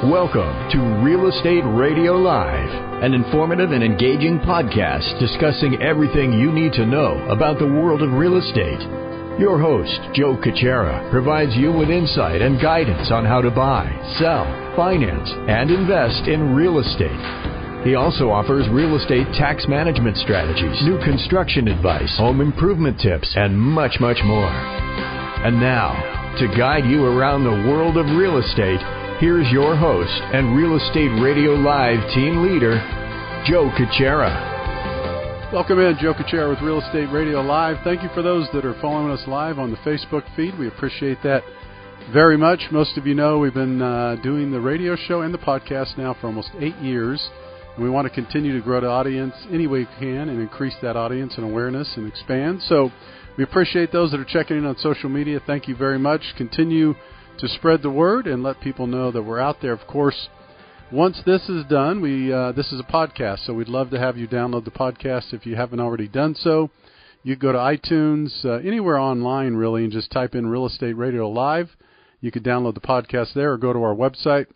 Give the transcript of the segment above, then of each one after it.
Welcome to Real Estate Radio Live, an informative and engaging podcast discussing everything you need to know about the world of real estate. Your host, Joe Gintard, provides you with insight and guidance on how to buy, sell, finance, and invest in real estate. He also offers real estate tax management strategies, new construction advice, home improvement tips, and much, much more. And now, to guide you around the world of real estate, here's your host and Real Estate Radio Live team leader, Joe Gintard. Welcome in, Joe Gintard with Real Estate Radio Live. Thank you for those that are following us live on the Facebook feed. We appreciate that very much. Most of you know we've been doing the radio show and the podcast now for almost 8 years. And we want to continue to grow the audience any way we can and increase that audience and awareness and expand. So we appreciate those that are checking in on social media. Thank you very much. Continue to spread the word and let people know that we're out there. Of course, once this is done, this is a podcast, so we'd love to have you download the podcast if you haven't already done so. You can go to iTunes, anywhere online really, and just type in Real Estate Radio Live. You can download the podcast there or go to our website,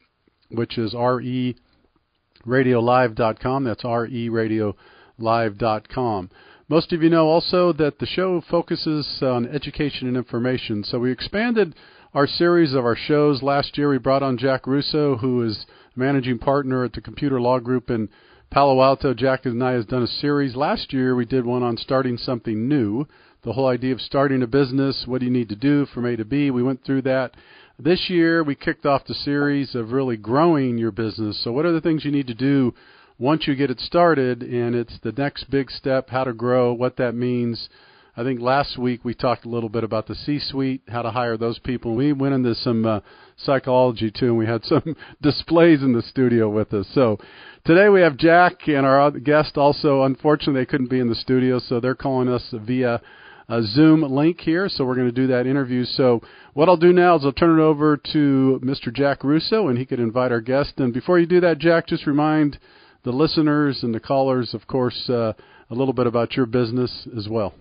which is RERL-1630-Small. That's RERL-1630-Small. Most of you know also that the show focuses on education and information, so we expanded our series of our shows. Last year we brought on Jack Russo, who is managing partner at the Computer Law Group in Palo Alto. Jack and I has done a series. Last year we did one on starting something new, the whole idea of starting a business, what do you need to do from A to B. We went through that. This year we kicked off the series of really growing your business. So what are the things you need to do once you get it started, and it's the next big step, how to grow, what that means. I think last week we talked a little bit about the C-suite, how to hire those people. We went into some psychology, too, and we had some displays in the studio with us. So today we have Jack and our other guest also. Unfortunately, they couldn't be in the studio, so they're calling us via a Zoom link here, so we're going to do that interview. So what I'll do now is I'll turn it over to Mr. Jack Russo, and he could invite our guest. And before you do that, Jack, just remind the listeners and the callers, of course, a little bit about your business as well.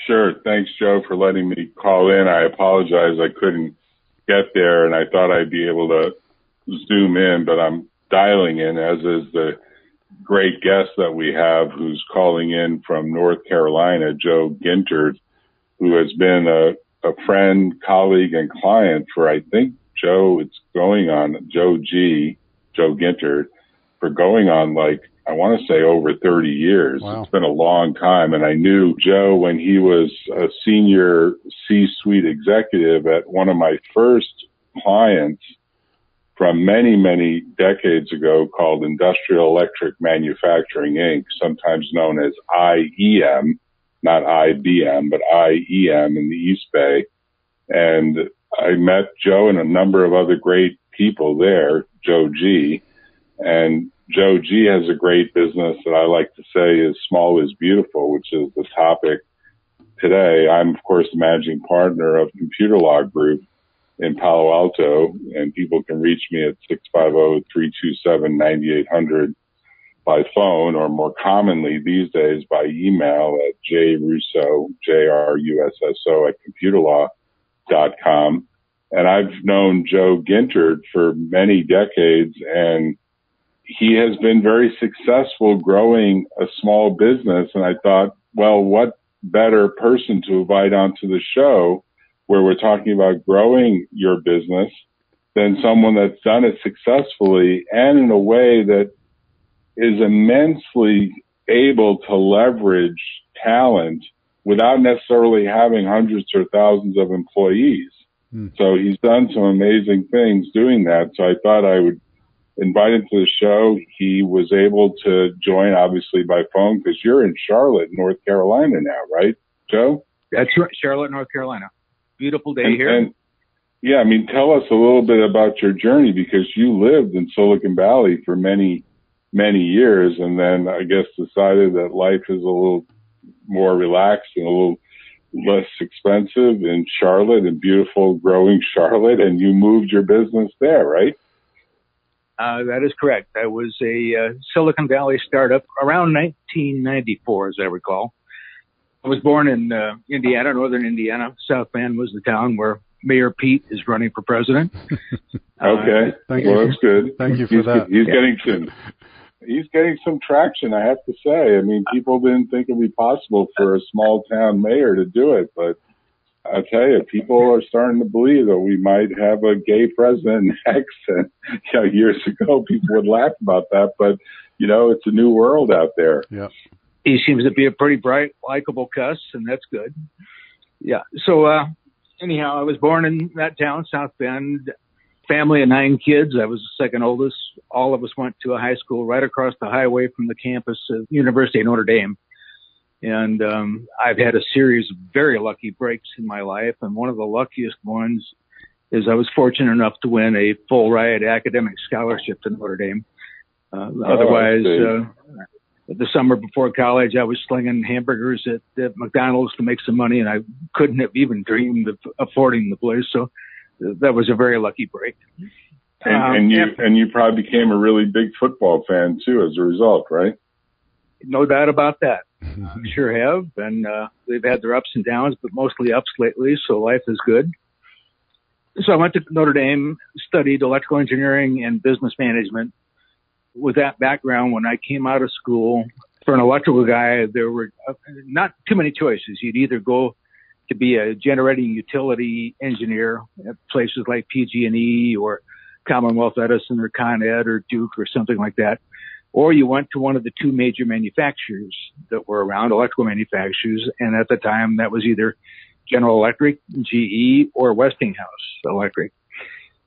Sure. Thanks, Joe, for letting me call in. I apologize I couldn't get there, and I thought I'd be able to Zoom in, but I'm dialing in, as is the great guest that we have who's calling in from North Carolina, Joe Gintard, who has been a friend, colleague, and client for, I think, Joe Gintard, for going on I want to say over 30 years. Wow. It's been a long time. And I knew Joe when he was a senior C-suite executive at one of my first clients from many, many decades ago called Industrial Electric Manufacturing, Inc., sometimes known as IEM, not IBM, but IEM in the East Bay. And I met Joe and a number of other great people there, Joe G. And Joe G has a great business that I like to say is small is beautiful, which is the topic today. I'm, of course, the managing partner of Computer Law Group in Palo Alto, and people can reach me at 650-327-9800 by phone, or more commonly these days by email at jrusso, JRUSSO at computerlaw.com. And I've known Joe Gintard for many decades, and he has been very successful growing a small business. And I thought, well, what better person to invite onto the show where we're talking about growing your business than someone that's done it successfully and in a way that is immensely able to leverage talent without necessarily having hundreds or thousands of employees. So he's done some amazing things doing that. So I thought I would invite him to the show. He was able to join, obviously, by phone, because you're in Charlotte, North Carolina now, right, Joe? That's right, Charlotte, North Carolina. Beautiful day here. And, yeah, I mean, tell us a little bit about your journey, because you lived in Silicon Valley for many, many years, and then I guess decided that life is a little more relaxed and a little less expensive in Charlotte, and beautiful, growing Charlotte, and you moved your business there, right? That is correct. I was a Silicon Valley startup around 1994, as I recall. I was born in Indiana, northern Indiana. South Bend was the town where Mayor Pete is running for president. Okay. That's good. Thank you for that. He's getting some traction, I have to say. I mean, people didn't think it'd be possible for a small town mayor to do it, but I'll tell you, people are starting to believe that we might have a gay president next. And, years ago, people would laugh about that, but, it's a new world out there. Yeah. He seems to be a pretty bright, likable cuss, and that's good. Yeah. So, anyhow, I was born in that town, South Bend. Family of 9 kids. I was the second oldest. All of us went to a high school right across the highway from the campus of University of Notre Dame. And I've had a series of very lucky breaks in my life. And one of the luckiest ones is I was fortunate enough to win a full ride academic scholarship to Notre Dame. Otherwise, the summer before college, I was slinging hamburgers at McDonald's to make some money, and I couldn't have even dreamed of affording the place. So that was a very lucky break. And you probably became a really big football fan too as a result, right? No doubt about that. Sure have. And they've had their ups and downs, but mostly ups lately, so life is good. So I went to Notre Dame, studied electrical engineering and business management. With that background, when I came out of school, for an electrical guy, there were not too many choices. You'd either go to be a generating utility engineer at places like PG&E or Commonwealth Edison or Con Ed or Duke or something like that. Or you went to one of the 2 major manufacturers that were around, electrical manufacturers. And at the time, that was either General Electric, GE, or Westinghouse Electric.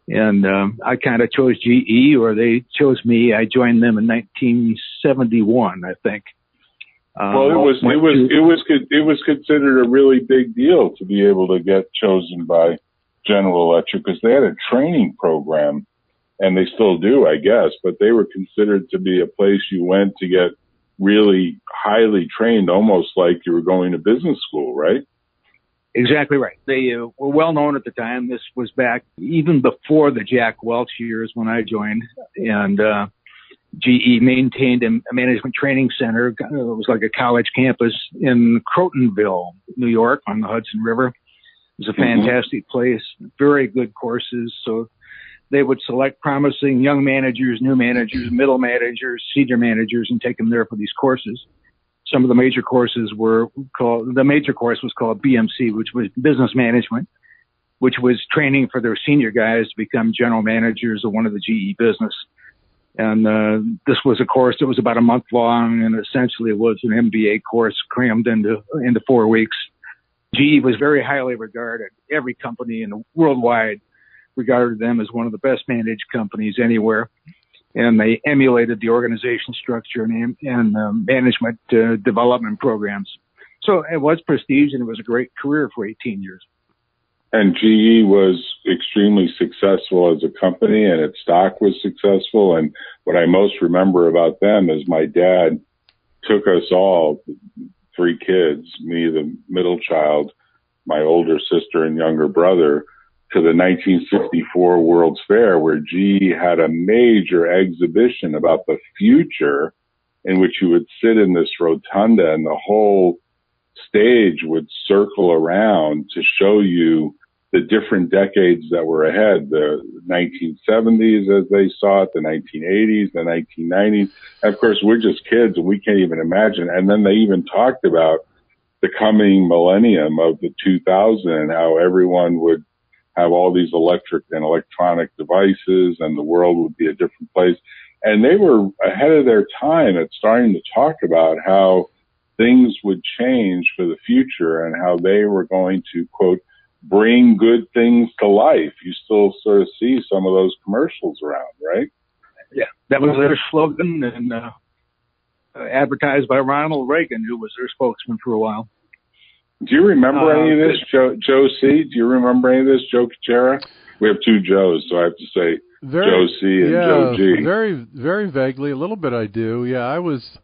And I kind of chose GE, or they chose me. I joined them in 1971, I think. Well, it was considered a really big deal to be able to get chosen by General Electric because they had a training program, and they still do, I guess. But they were considered to be a place you went to get really highly trained, almost like you were going to business school, right? Exactly right. They were well known at the time. This was back even before the Jack Welch years when I joined, and GE maintained a management training center. It was like a college campus in Crotonville, New York, on the Hudson River. It was a fantastic place, very good courses. So they would select promising young managers, new managers, middle managers, senior managers, and take them there for these courses. Some of the major courses the major course was called BMC, which was business management, which was training for their senior guys to become general managers of one of the GE business. And this was a course that was about a month long, and essentially it was an MBA course crammed into 4 weeks. GE was very highly regarded. Every company worldwide regarded them as one of the best managed companies anywhere. And they emulated the organization structure and management development programs. So it was prestige, and it was a great career for 18 years. And GE was extremely successful as a company, and its stock was successful. And what I most remember about them is my dad took us all, 3 kids, me, the middle child, my older sister and younger brother, to the 1964 World's Fair, where GE had a major exhibition about the future, in which you would sit in this rotunda and the whole stage would circle around to show you the different decades that were ahead, the 1970s as they saw it, the 1980s, the 1990s. And of course, we're just kids and we can't even imagine. And then they even talked about the coming millennium of the 2000 and how everyone would have all these electric and electronic devices and the world would be a different place. And they were ahead of their time at starting to talk about how things would change for the future and how they were going to, quote, bring good things to life. You still sort of see some of those commercials around, right? Yeah, that was their slogan, and advertised by Ronald Reagan, who was their spokesman for a while. Do you remember any of this, Joe C? Do you remember any of this, Joe Gintard? We have 2 Joes, so I have to say Joe C and Joe G. Very, very vaguely. A little bit I do. Yeah, I was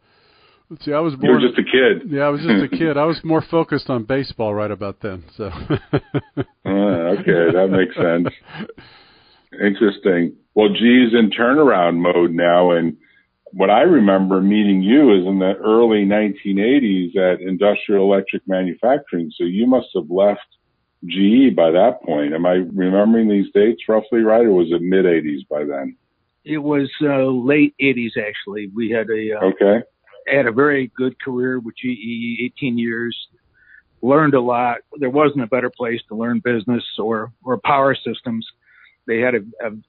born. You were just a kid. Yeah, I was just a kid. I was more focused on baseball right about then. So. Okay, that makes sense. Interesting. Well, G's in turnaround mode now, and what I remember meeting you is in the early 1980s at Industrial Electric Manufacturing. So you must have left GE by that point. Am I remembering these dates roughly right, or was it mid-'80s by then? It was late 80s, actually. We had had a very good career with GE, 18 years, learned a lot. There wasn't a better place to learn business or power systems. They had a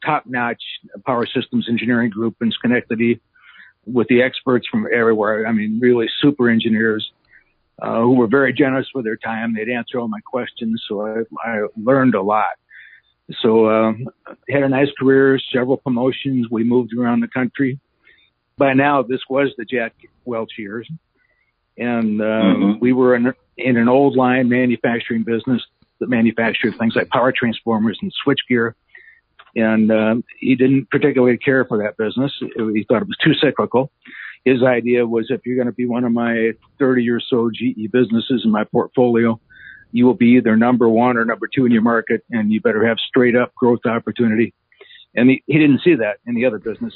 top-notch power systems engineering group in Schenectady with the experts from everywhere. I mean, really super engineers who were very generous with their time. They'd answer all my questions, so I learned a lot. So had a nice career, several promotions. We moved around the country. By now, this was the Jack Welch years. And we were in an old line manufacturing business that manufactured things like power transformers and switchgear. And he didn't particularly care for that business. He thought it was too cyclical. His idea was, if you're going to be one of my 30 or so GE businesses in my portfolio, you will be either number one or number two in your market, and you better have straight up growth opportunity. And he didn't see that in the other business.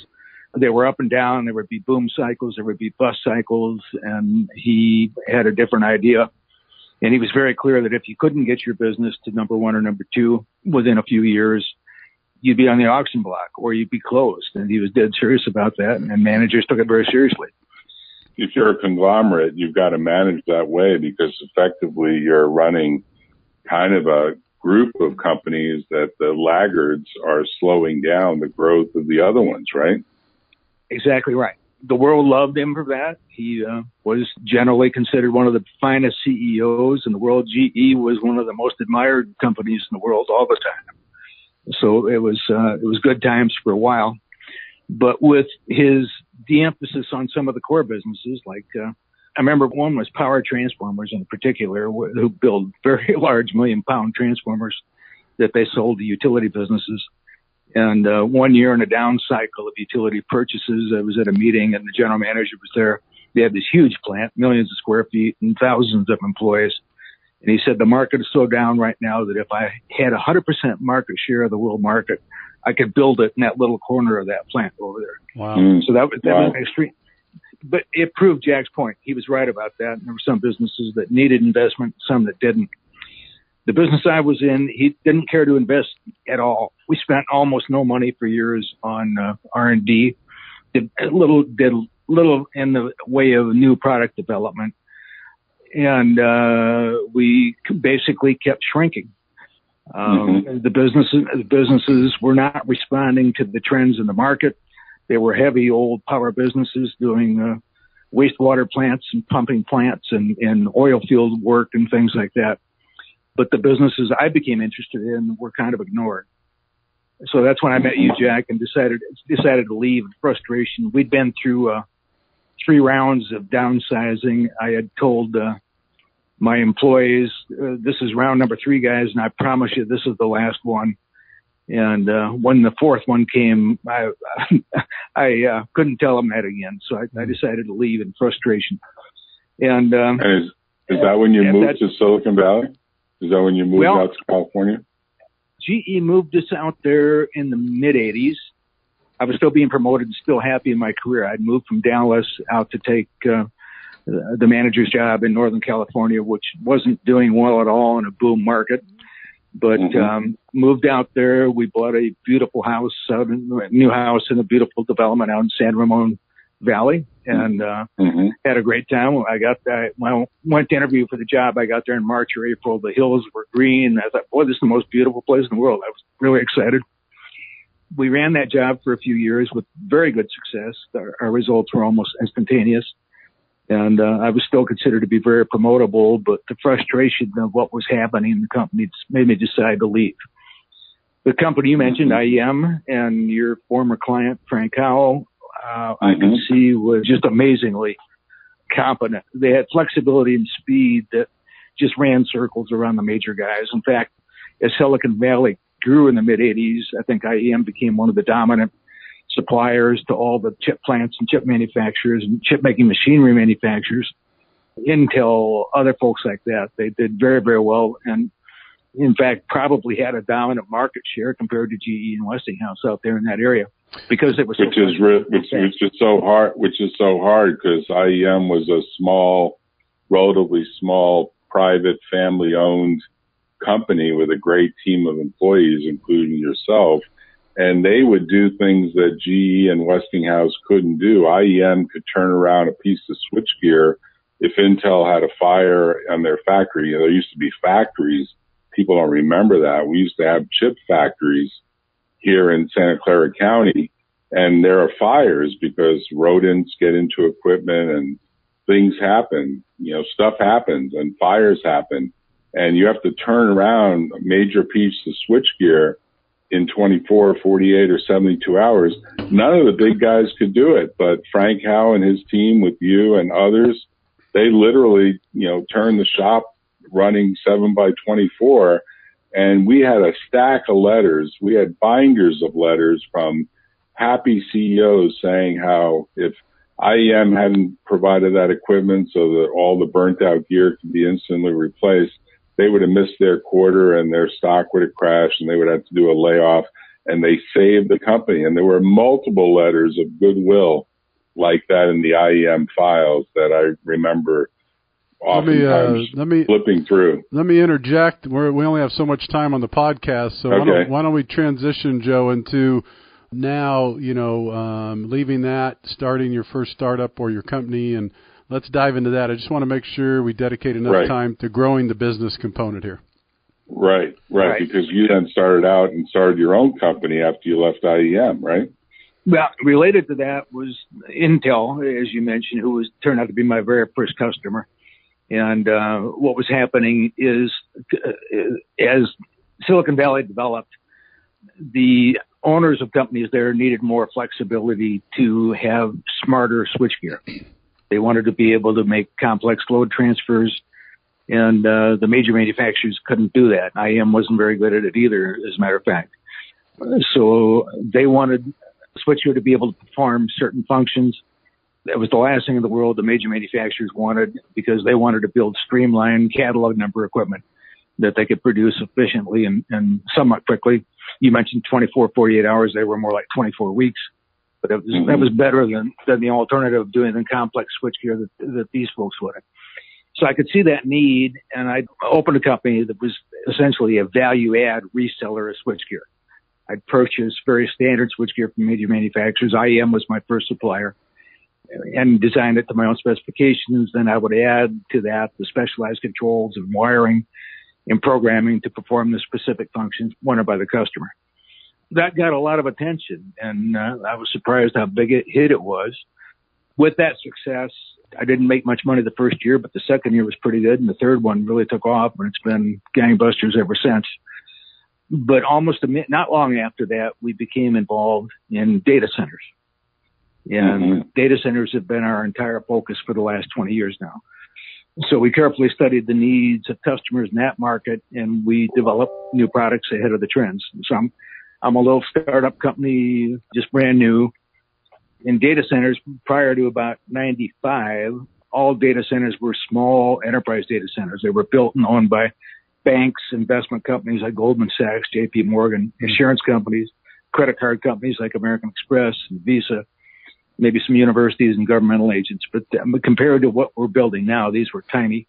They were up and down. There would be boom cycles. There would be bust cycles. And he had a different idea. And he was very clear that if you couldn't get your business to number one or number two within a few years, you'd be on the auction block or you'd be closed. And he was dead serious about that. And managers took it very seriously. If you're a conglomerate, you've got to manage that way, because effectively you're running kind of a group of companies that the laggards are slowing down the growth of the other ones, right? Exactly right. The world loved him for that. He was generally considered one of the finest CEOs in the world. GE was one of the most admired companies in the world all the time. So it was good times for a while. But with his de-emphasis on some of the core businesses, like I remember one was power transformers in particular, who build very large million-pound transformers that they sold to utility businesses. And 1 year in a down cycle of utility purchases, I was at a meeting and the general manager was there. They had this huge plant, millions of square feet and thousands of employees. And he said, the market is so down right now that if I had 100% market share of the world market, I could build it in that little corner of that plant over there. Wow. So that was extreme. But it proved Jack's point. He was right about that. And there were some businesses that needed investment, some that didn't. The business I was in, he didn't care to invest at all. We spent almost no money for years on R&D. Did little in the way of new product development. And we basically kept shrinking. The businesses were not responding to the trends in the market. They were heavy old power businesses doing wastewater plants and pumping plants and oil field work and things like that. But the businesses I became interested in were kind of ignored. So that's when I met you, Jack, and decided to leave in frustration. We'd been through 3 rounds of downsizing. I had told my employees, this is round number 3, guys, and I promise you this is the last one. And when the 4th one came, I couldn't tell them that again. So I decided to leave in frustration. And is that when you moved to Silicon Valley? Is that when you moved out to California? GE moved us out there in the mid-'80s. I was still being promoted and still happy in my career. I'd moved from Dallas out to take the manager's job in Northern California, which wasn't doing well at all in a boom market. But moved out there. We bought a beautiful house, new house in a beautiful development out in San Ramon Valley, and had a great time. When I went to interview for the job, I got there in March or April. The hills were green. I thought, boy, this is the most beautiful place in the world. I was really excited. We ran that job for a few years with very good success. Our results were almost instantaneous. And I was still considered to be very promotable, but the frustration of what was happening in the company made me decide to leave. The company you mentioned, IEM, and your former client, Frank Howell, I could see was just amazingly competent. They had flexibility and speed that just ran circles around the major guys. In fact, as Silicon Valley grew in the mid-'80s, I think IEM became one of the dominant suppliers to all the chip plants and chip manufacturers and chip making machinery manufacturers, Intel, other folks like that. They did very, very well, and in fact probably had a dominant market share compared to GE and Westinghouse out there in that area, because it was which is so hard because IEM was a relatively small private family owned company with a great team of employees, including yourself, and they would do things that GE and Westinghouse couldn't do. IEM could turn around a piece of switchgear if Intel had a fire on their factory. There used to be factories. People don't remember that. We used to have chip factories here in Santa Clara County, and there are fires because rodents get into equipment and things happen. Stuff happens and fires happen, and you have to turn around a major piece of switchgear in 24, 48, or 72 hours. None of the big guys could do it, but Frank Howe and his team with you and others, they literally, turned the shop running 7x24. And we had a stack of letters. We had binders of letters from happy CEOs saying how if IEM hadn't provided that equipment so that all the burnt out gear could be instantly replaced, they would have missed their quarter and their stock would have crashed and they would have to do a layoff, and they saved the company. And there were multiple letters of goodwill like that in the IEM files that I remember oftentimes flipping through. Let me interject. We only have so much time on the podcast, so okay. why don't we transition, Joe, into now, leaving that, starting your first startup or your company, and let's dive into that. I just want to make sure we dedicate enough time to growing the business component here. Right, because you then started out and started your own company after you left IEM, right? Well, related to that was Intel, as you mentioned, who turned out to be my very first customer. And what was happening is, as Silicon Valley developed, the owners of companies there needed more flexibility to have smarter switchgear. They wanted to be able to make complex load transfers, and the major manufacturers couldn't do that. IEM wasn't very good at it either, as a matter of fact. So they wanted switchgear to be able to perform certain functions. That was the last thing in the world the major manufacturers wanted, because they wanted to build streamlined catalog number equipment that they could produce efficiently and somewhat quickly. You mentioned 24, 48 hours. They were more like 24 weeks. But that was better than the alternative of doing the complex switchgear that these folks wanted. So I could see that need, and I opened a company that was essentially a value-add reseller of switchgear. I'd purchase very standard switchgear from major manufacturers. IEM was my first supplier, and designed it to my own specifications. Then I would add to that the specialized controls and wiring and programming to perform the specific functions wanted by the customer. That got a lot of attention, and I was surprised how big a hit it was. With that success, I didn't make much money the first year, but the second year was pretty good, and the third one really took off, and it's been gangbusters ever since. But not long after that, we became involved in data centers. And data centers have been our entire focus for the last 20 years now. So we carefully studied the needs of customers in that market, and we developed new products ahead of the trends. So I'm a little startup company, just brand new. In data centers, prior to about 95, all data centers were small enterprise data centers. They were built and owned by banks, investment companies like Goldman Sachs, JP Morgan, insurance companies, credit card companies like American Express and Visa, maybe some universities and governmental agents. But compared to what we're building now, these were tiny.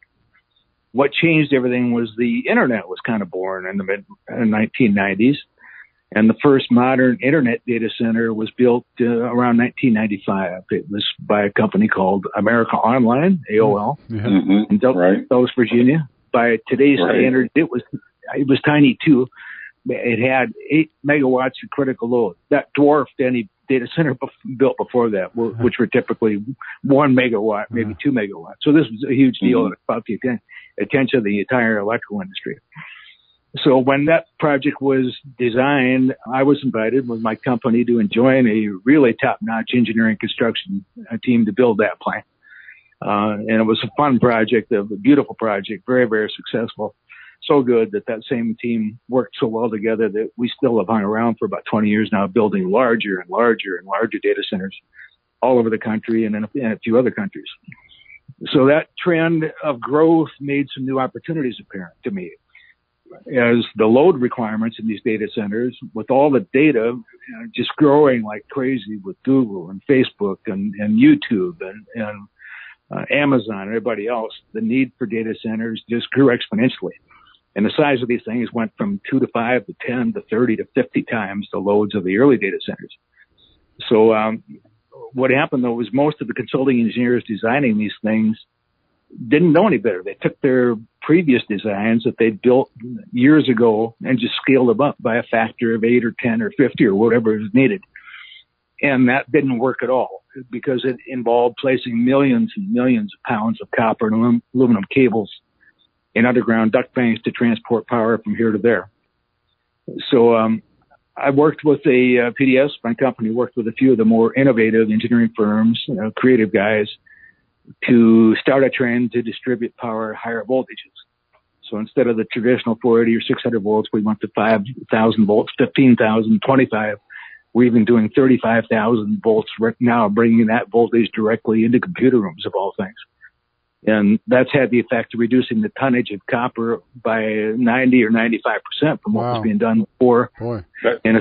What changed everything was the internet was kind of born in the mid-1990s. And the first modern internet data center was built around 1995. It was by a company called America Online, AOL, in Dulles, Virginia. By today's standards, it was tiny too. It had 8 megawatts of critical load. That dwarfed any data center built before that, which were typically 1 megawatt, maybe 2 megawatts. So this was a huge deal and it caught the attention of the entire electrical industry. So when that project was designed, I was invited with my company to join a really top-notch engineering construction team to build that plant. And it was a fun project, a beautiful project, very, very successful. So good that same team worked so well together that we still have hung around for about 20 years now, building larger and larger and larger data centers all over the country and in a few other countries. So that trend of growth made some new opportunities apparent to me. As the load requirements in these data centers, with all the data just growing like crazy with Google and Facebook and YouTube and Amazon and everybody else, the need for data centers just grew exponentially. And the size of these things went from 2 to 5 to 10 to 30 to 50 times the loads of the early data centers. So what happened, though, was most of the consulting engineers designing these things didn't know any better. They took their previous designs that they'd built years ago and just scaled them up by a factor of 8 or 10 or 50 or whatever is needed. And that didn't work at all because it involved placing millions and millions of pounds of copper and aluminum cables in underground duct banks to transport power from here to there. So I worked with a PDS, my company worked with a few of the more innovative engineering firms, creative guys, to start a trend to distribute power at higher voltages. So instead of the traditional 480 or 600 volts, we went to 5,000 volts, 15,000, 25. We're even doing 35,000 volts right now, bringing that voltage directly into computer rooms of all things. And that's had the effect of reducing the tonnage of copper by 90 or 95% from what was being done before. Boy. And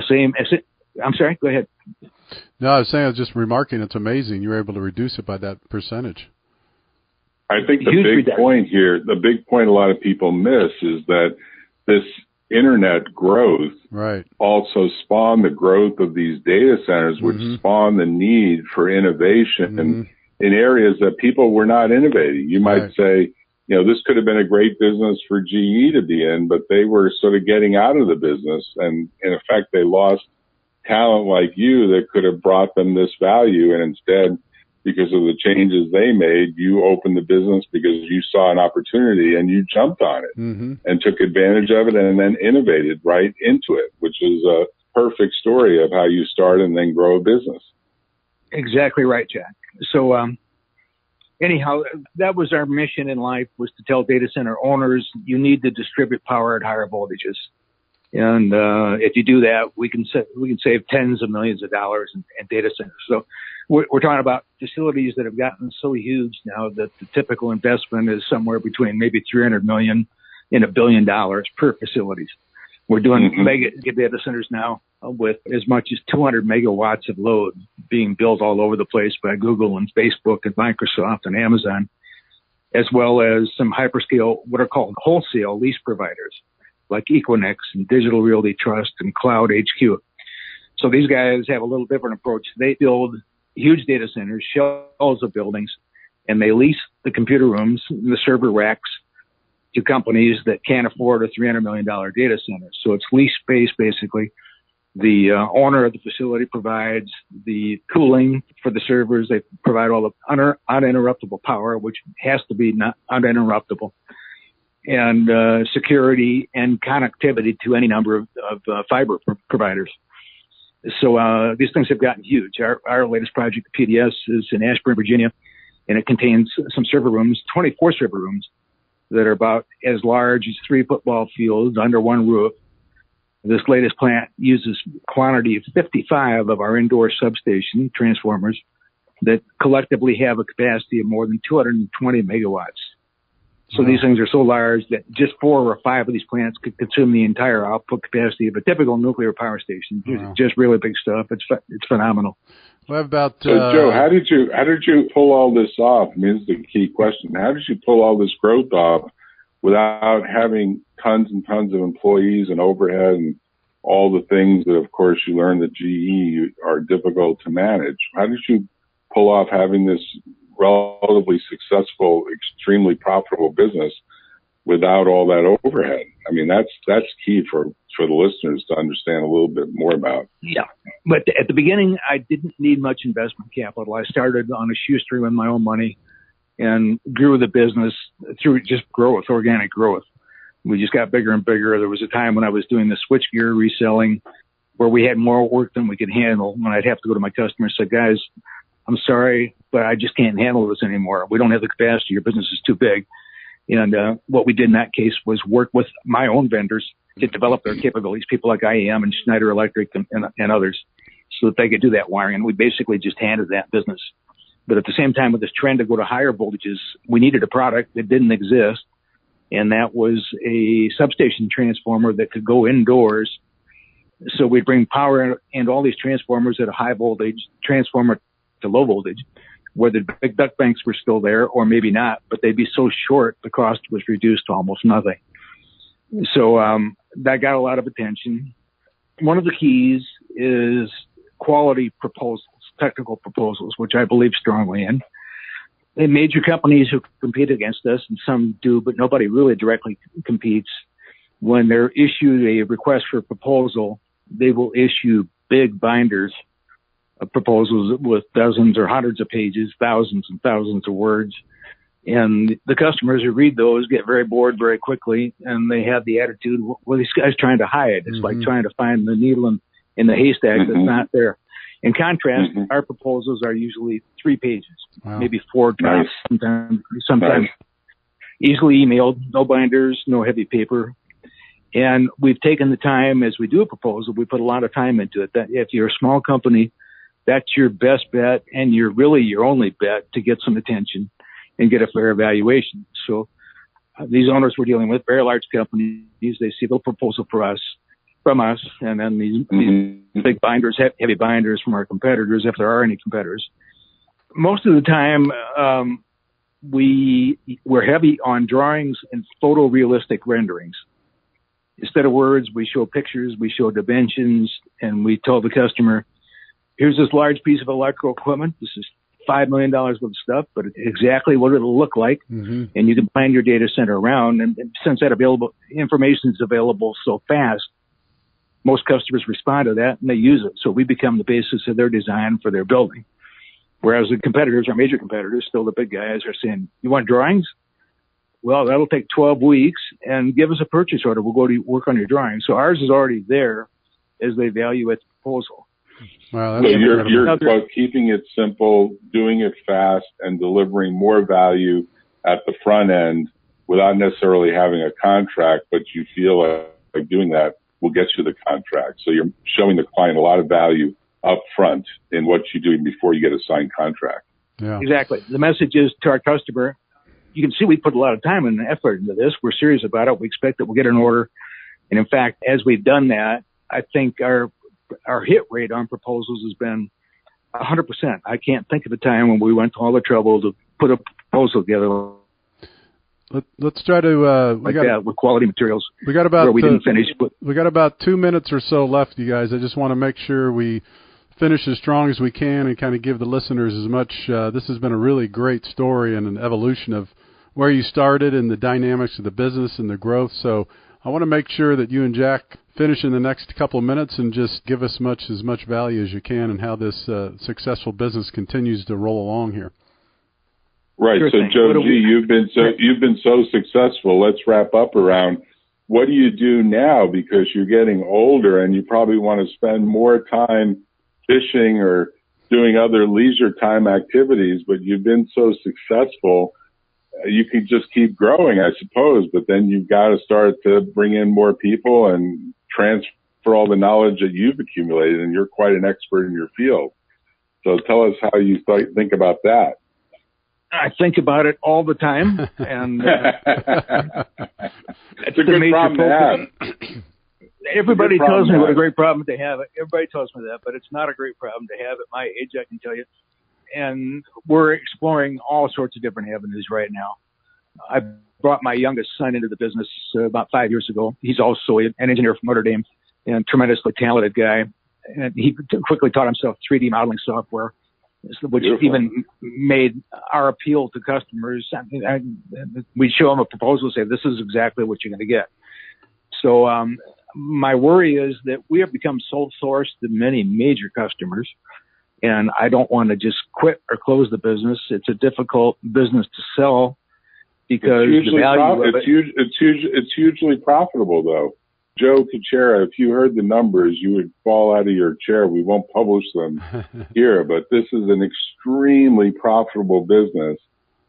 I'm sorry, go ahead. No, I was saying, I was just remarking, it's amazing you were able to reduce it by that percentage. I think the big point here, the big point a lot of people miss is that this internet growth also spawned the growth of these data centers, which spawned the need for innovation in areas that people were not innovating. You might say, this could have been a great business for GE to be in, but they were sort of getting out of the business. And in effect, they lost talent like you that could have brought them this value. And instead, because of the changes they made, you opened the business because you saw an opportunity and you jumped on it and took advantage of it and then innovated right into it, which is a perfect story of how you start and then grow a business. Exactly right, Jack. So, anyhow, that was our mission in life, was to tell data center owners, you need to distribute power at higher voltages. And if you do that, we can save tens of millions of dollars in data centers. So we're talking about facilities that have gotten so huge now that the typical investment is somewhere between maybe $300 million and $1 billion per facilities. We're doing mega data centers now with as much as 200 megawatts of load being built all over the place by Google and Facebook and Microsoft and Amazon, as well as some hyperscale, what are called wholesale lease providers, like Equinix and Digital Realty Trust and Cloud HQ. So these guys have a little different approach. They build huge data centers, shells of buildings, and they lease the computer rooms, the server racks, to companies that can't afford a $300 million data center. So it's lease space, basically. The owner of the facility provides the cooling for the servers. They provide all the uninterruptible power, which has to be not uninterruptible, and security and connectivity to any number of fiber providers. So these things have gotten huge. Our latest project, the PDS, is in Ashburn, Virginia, and it contains some server rooms, 24 server rooms, that are about as large as 3 football fields under one roof. This latest plant uses quantity of 55 of our indoor substation transformers that collectively have a capacity of more than 220 megawatts. So these things are so large that just 4 or 5 of these plants could consume the entire output capacity of a typical nuclear power station. Just really big stuff. It's phenomenal. What about so Joe? How did you pull all this off? I mean, this is the key question. How did you pull all this growth off without having tons and tons of employees and overhead and all the things that, of course, you learned at GE are difficult to manage? How did you pull off having this relatively successful, extremely profitable business without all that overhead? I mean, that's key for the listeners to understand a little bit more about. Yeah. But at the beginning, I didn't need much investment capital. I started on a shoestring with my own money and grew the business through just growth, organic growth. We just got bigger and bigger. There was a time when I was doing the switchgear reselling where we had more work than we could handle. When I'd have to go to my customers and say, guys, I'm sorry, but I just can't handle this anymore. We don't have the capacity. Your business is too big. And what we did in that case was work with my own vendors to develop their capabilities, people like IEM and Schneider Electric and others, so that they could do that wiring. And we basically just handed that business. But at the same time, with this trend to go to higher voltages, we needed a product that didn't exist, and that was a substation transformer that could go indoors. So we'd bring power and all these transformers at a high voltage, transformer to low voltage, where the big duct banks were still there, or maybe not, but they'd be so short, the cost was reduced to almost nothing. So that got a lot of attention. One of the keys is quality proposals, technical proposals, which I believe strongly in. And major companies who compete against us, and some do, but nobody really directly competes. When they're issued a request for proposal, they will issue big binders of proposals with dozens or hundreds of pages, thousands and thousands of words. And the customers who read those get very bored very quickly, and they have the attitude, well, these guys trying to hide. It's like trying to find the needle in the haystack that's not there. In contrast, our proposals are usually 3 pages, maybe 4 tops, sometimes easily emailed, no binders, no heavy paper. And we've taken the time as we do a proposal, we put a lot of time into it. That if you're a small company, that's your best bet, and you're really your only bet to get some attention and get a fair evaluation. So these owners we're dealing with, very large companies, they see the proposal from us, and then these big binders, heavy binders from our competitors, if there are any competitors. Most of the time, we're heavy on drawings and photorealistic renderings. Instead of words, we show pictures, we show dimensions, and we tell the customer, here's this large piece of electrical equipment. This is $5 million worth of stuff, but it's exactly what it'll look like. And you can plan your data center around. And since that information is available so fast, most customers respond to that and they use it. So we become the basis of their design for their building. Whereas the competitors, our major competitors, still the big guys, are saying, you want drawings? Well, that'll take 12 weeks, and give us a purchase order. We'll go to work on your drawings. So ours is already there as they evaluate the proposal. Wow, so you're about keeping it simple, doing it fast, and delivering more value at the front end without necessarily having a contract, but you feel like doing that will get you the contract. So you're showing the client a lot of value up front in what you do before you get a signed contract. Yeah. Exactly. The message is to our customer, you can see we put a lot of time and effort into this. We're serious about it. We expect that we'll get an order. And in fact, as we've done that, I think our hit rate on proposals has been 100%. I can't think of a time when we went to all the trouble to put a proposal together. Let's try to with quality materials. We got about we didn't finish. We got about 2 minutes or so left, you guys. I just want to make sure we finish as strong as we can and kind of give the listeners as much. This has been a really great story and an evolution of where you started and the dynamics of the business and the growth. So I want to make sure that you and Jack finish in the next couple of minutes and just give us as much value as you can and how this successful business continues to roll along here. Right. Sure so thing. Joe G, you've been so successful. Let's wrap up around what do you do now, because you're getting older and you probably want to spend more time fishing or doing other leisure time activities, but you've been so successful. You can just keep growing, I suppose, but then you've got to start to bring in more people and transfer all the knowledge that you've accumulated, and you're quite an expert in your field. So tell us how you think about that. I think about it all the time, and it's a good problem to have. Everybody tells me what a great problem to have. Everybody tells me that, but it's not a great problem to have at my age, I can tell you. And we're exploring all sorts of different avenues right now. I brought my youngest son into the business about 5 years ago. He's also an engineer from Notre Dame and tremendously talented guy. And he quickly taught himself 3D modeling software, which even made our appeal to customers. We'd show them a proposal, say, this is exactly what you're going to get. So my worry is that we have become sole source to many major customers, and I don't want to just quit or close the business. It's a difficult business to sell because the value of it. It's hugely profitable, though. Joe Gintard, if you heard the numbers, you would fall out of your chair. We won't publish them here, but this is an extremely profitable business.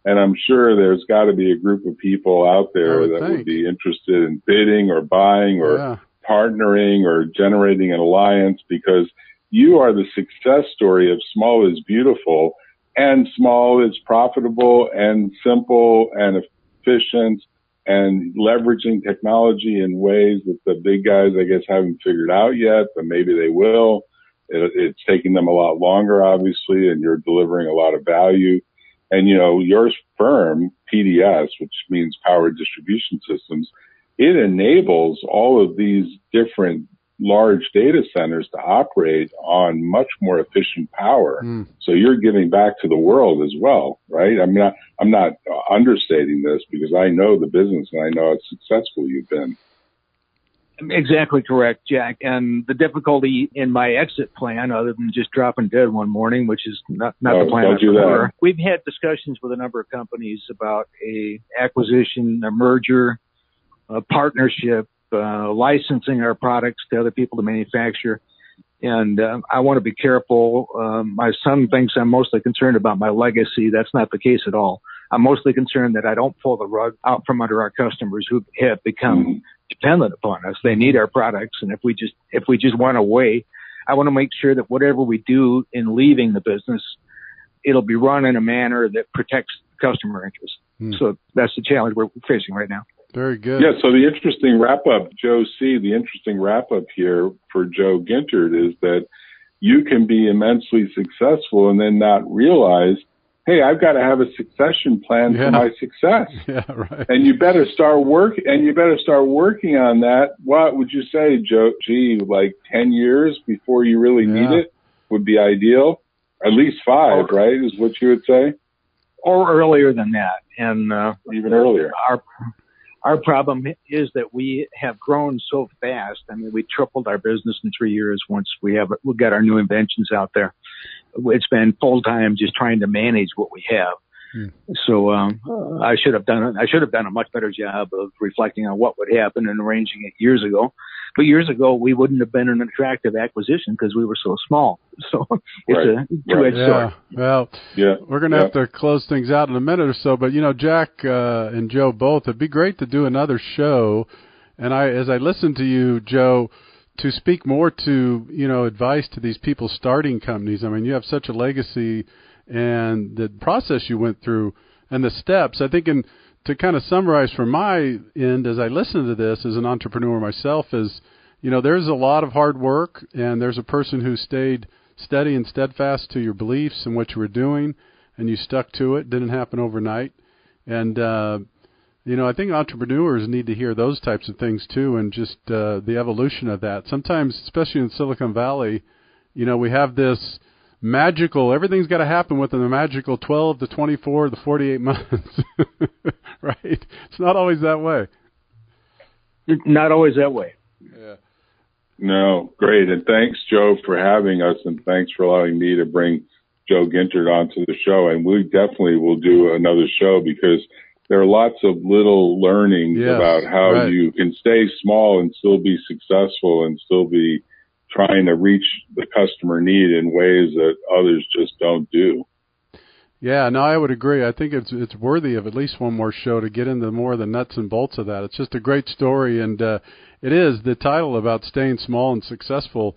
And I'm sure there's got to be a group of people out there that would be interested in bidding or buying or partnering or generating an alliance, because you are the success story of small is beautiful, and small is profitable and simple and efficient and leveraging technology in ways that the big guys, I guess, haven't figured out yet, but maybe they will. It's taking them a lot longer, obviously, and you're delivering a lot of value. And, you know, your firm, PDS, which means Power Distribution Systems, it enables all of these different large data centers to operate on much more efficient power. So you're giving back to the world as well, right? I mean, I'm not understating this because I know the business and I know how successful you've been. Exactly correct, Jack. And the difficulty in my exit plan, other than just dropping dead one morning, which is not the plan I prefer, we've had discussions with a number of companies about a acquisition, a merger, a partnership, licensing our products to other people to manufacture. And I want to be careful. My son thinks I'm mostly concerned about my legacy. That's not the case at all. I'm mostly concerned that I don't pull the rug out from under our customers who have become dependent upon us. They need our products. And if we just went away, I want to make sure that whatever we do in leaving the business, it'll be run in a manner that protects customer interests. So that's the challenge we're facing right now. Very good. Yeah, so the interesting wrap-up, Joe C., the interesting wrap-up here for Joe Gintard is that you can be immensely successful and then not realize, hey, I've got to have a succession plan for my success. Yeah, right. And you better start working on that. What would you say, Joe? Like 10 years before you really need it would be ideal? At least 5, right, is what you would say? Or earlier than that. And even earlier. Our problem is that we have grown so fast. I mean, we tripled our business in 3 years once we got our new inventions out there. It's been full time just trying to manage what we have. So I should have done a much better job of reflecting on what would happen and arranging it years ago. But years ago, we wouldn't have been an attractive acquisition because we were so small. So it's a two-edged sword. Well, we're going to have to close things out in a minute or so. But, Jack and Joe both, it'd be great to do another show. And as I listen to you, Joe, to speak more to, advice to these people starting companies. I mean, you have such a legacy and the process you went through and the steps. I think to kind of summarize from my end as I listen to this as an entrepreneur myself is, there's a lot of hard work and there's a person who stayed steady and steadfast to your beliefs and what you were doing and you stuck to it. Didn't happen overnight. And, I think entrepreneurs need to hear those types of things too and just the evolution of that. Sometimes, especially in Silicon Valley, we have this magical, everything's got to happen within the magical 12 to 24 to 48 months, right? It's not always that way. Not always that way. Yeah. No, great. And thanks, Joe, for having us, and thanks for allowing me to bring Joe Gintard onto the show. And we definitely will do another show because there are lots of little learnings about how you can stay small and still be successful and still be trying to reach the customer need in ways that others just don't do. Yeah, no, I would agree. I think it's worthy of at least one more show to get into more of the nuts and bolts of that. It's just a great story, and it is, the title about staying small and successful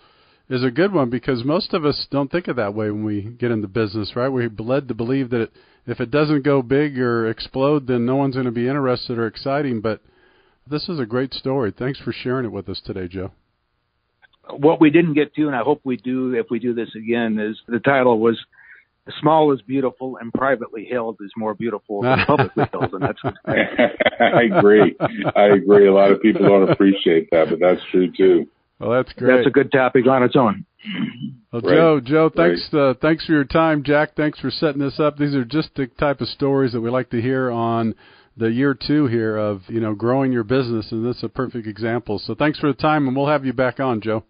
is a good one because most of us don't think of that way when we get into business, right? We're led to believe that if it doesn't go big or explode, then no one's going to be interested or exciting, but this is a great story. Thanks for sharing it with us today, Joe. What we didn't get to, and I hope we do if we do this again, is the title was "Small is Beautiful and Privately Held is More Beautiful Than Publicly Held." And that's I agree. A lot of people don't appreciate that, but that's true too. Well, that's great. That's a good topic on its own. Well, Joe, thanks for your time. Jack, thanks for setting this up. These are just the type of stories that we like to hear on the year 2 here of, growing your business, and this is a perfect example. So thanks for the time, and we'll have you back on, Joe.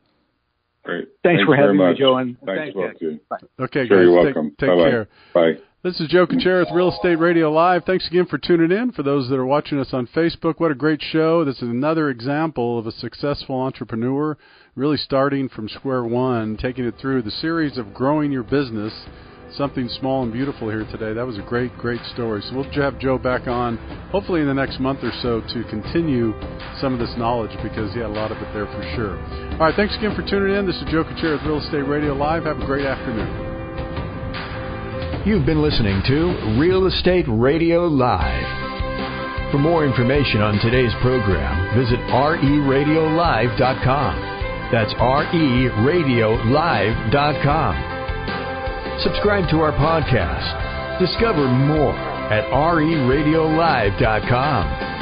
Great. Thanks for having me, Joe. And thanks, Jack. Bye. Okay, sure, guys. You're welcome. Take care. Bye. This is Joe Gintard with Real Estate Radio Live. Thanks again for tuning in. For those that are watching us on Facebook, what a great show. This is another example of a successful entrepreneur really starting from square one, taking it through the series of growing your business, something small and beautiful here today. That was a great story. So we'll have Joe back on hopefully in the next month or so to continue some of this knowledge because he had a lot of it there for sure. All right, thanks again for tuning in. This is Joe Gintard with Real Estate Radio Live. Have a great afternoon. You've been listening to Real Estate Radio Live. For more information on today's program, visit RERadiolive.com. That's RERadiolive.com. Subscribe to our podcast. Discover more at RERadiolive.com.